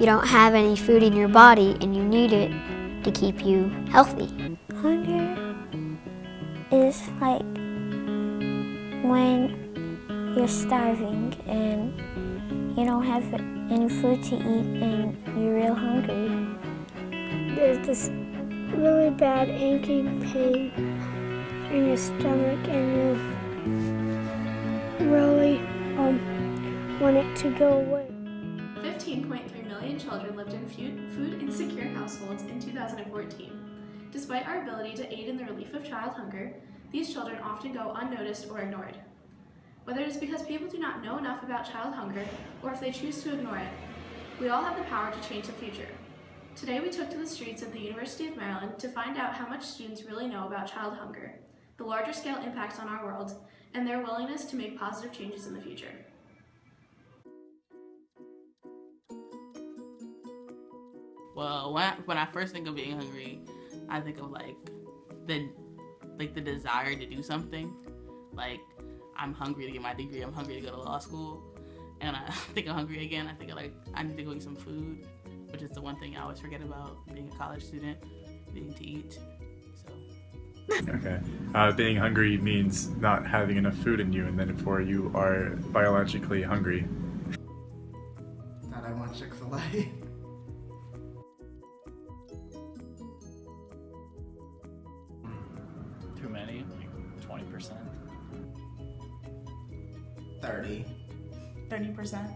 you don't have any food in your body and you need it to keep you healthy. Hunger is like when you're starving and you don't have any food to eat and you're real hungry. There's this really bad aching pain in your stomach and you really want it to go away. 15.3 million children lived in food insecure households in 2014. Despite our ability to aid in the relief of child hunger, these children often go unnoticed or ignored. Whether it is because people do not know enough about child hunger or if they choose to ignore it, we all have the power to change the future. Today we took to the streets of the University of Maryland to find out how much students really know about child hunger, the larger scale impacts on our world, and their willingness to make positive changes in the future. Well, when I first think of being hungry, I think of the desire to do something. Like, I'm hungry to get my degree, I'm hungry to go to law school, and I think I'm hungry again. I think I need to go eat some food, which is the one thing I always forget about being a college student, needing to eat. So. Okay. Being hungry means not having enough food in you, and then therefore you are biologically hungry. That I want Chick-fil-A. Too many, like 20%. 30. 30%.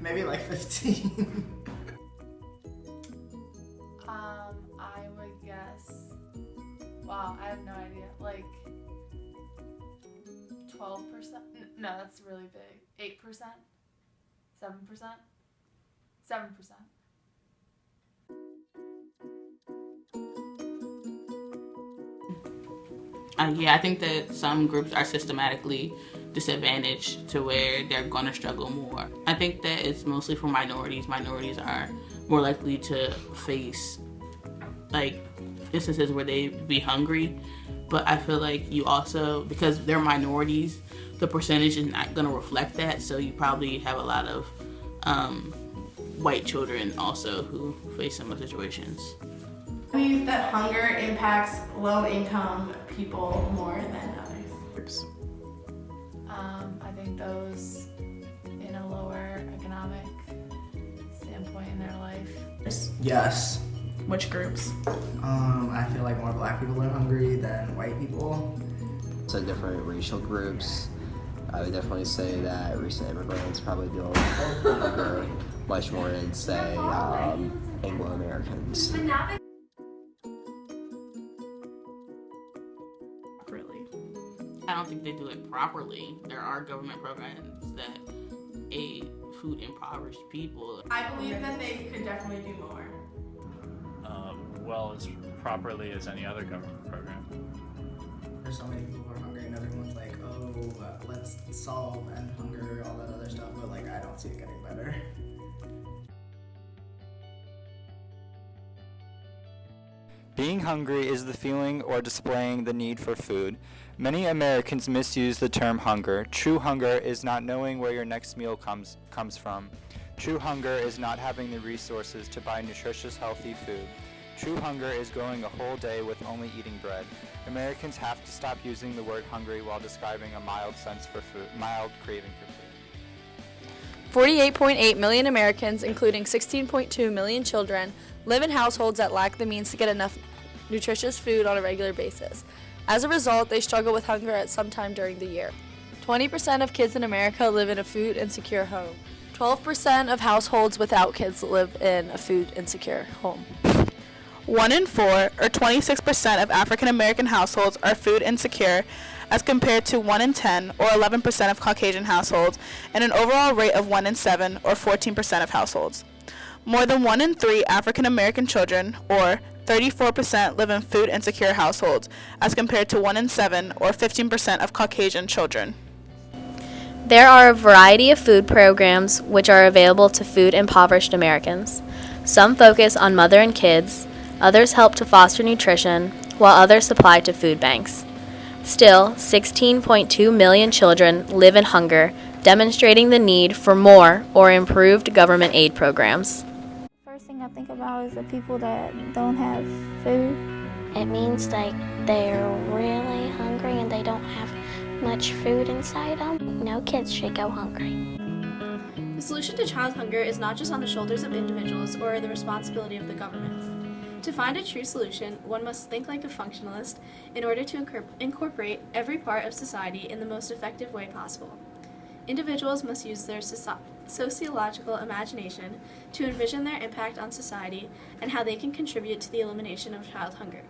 Maybe like 15. I would guess, wow, I have no idea, like 12%? No, that's really big. 8%? 7%? 7%. Yeah, I think that some groups are systematically disadvantaged to where they're going to struggle more. I think that it's mostly for minorities. Minorities are more likely to face like instances where they be hungry, but I feel like you also, because they're minorities, the percentage is not going to reflect that, so you probably have a lot of white children also who face similar situations. I believe that hunger impacts low-income people more than others. I think those in a lower economic standpoint in their life. Yes. Which groups? I feel like more black people are hungry than white people. So different racial groups. I would definitely say that recent immigrants probably deal with hunger much more than, say, Anglo-Americans. I don't think they do it properly. There are government programs that aid food impoverished people. I believe that they could definitely do more. Well, as properly as any other government program. There's so many people who are hungry and everyone's like, oh, let's solve end hunger, all that other stuff, but like I don't see it getting better. Being hungry is the feeling or displaying the need for food. Many Americans misuse the term hunger. True hunger is not knowing where your next meal comes from. True hunger is not having the resources to buy nutritious, healthy food. True hunger is going a whole day with only eating bread. Americans have to stop using the word hungry while describing a mild craving for food. 48.8 million Americans, including 16.2 million children, live in households that lack the means to get enough nutritious food on a regular basis. As a result, they struggle with hunger at some time during the year. 20% of kids in America live in a food insecure home. 12% of households without kids live in a food insecure home. 1 in 4, or 26% of African American households are food insecure, as compared to 1 in 10, or 11% of Caucasian households, and an overall rate of 1 in 7, or 14% of households. More than 1 in 3 African American children, or 34%, live in food insecure households, as compared to 1 in 7, or 15% of Caucasian children. There are a variety of food programs which are available to food impoverished Americans. Some focus on mother and kids, others help to foster nutrition, while others supply to food banks. Still, 16.2 million children live in hunger, demonstrating the need for more or improved government aid programs. First thing I think about is the people that don't have food. It means like they're really hungry and they don't have much food inside them. No kids should go hungry. The solution to child hunger is not just on the shoulders of individuals or the responsibility of the government. To find a true solution, one must think like a functionalist in order to incorporate every part of society in the most effective way possible. Individuals must use their sociological imagination to envision their impact on society and how they can contribute to the elimination of child hunger.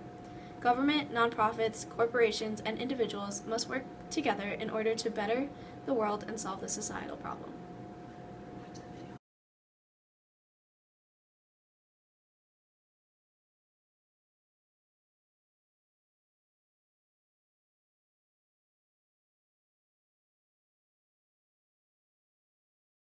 Government, nonprofits, corporations, and individuals must work together in order to better the world and solve the societal problem.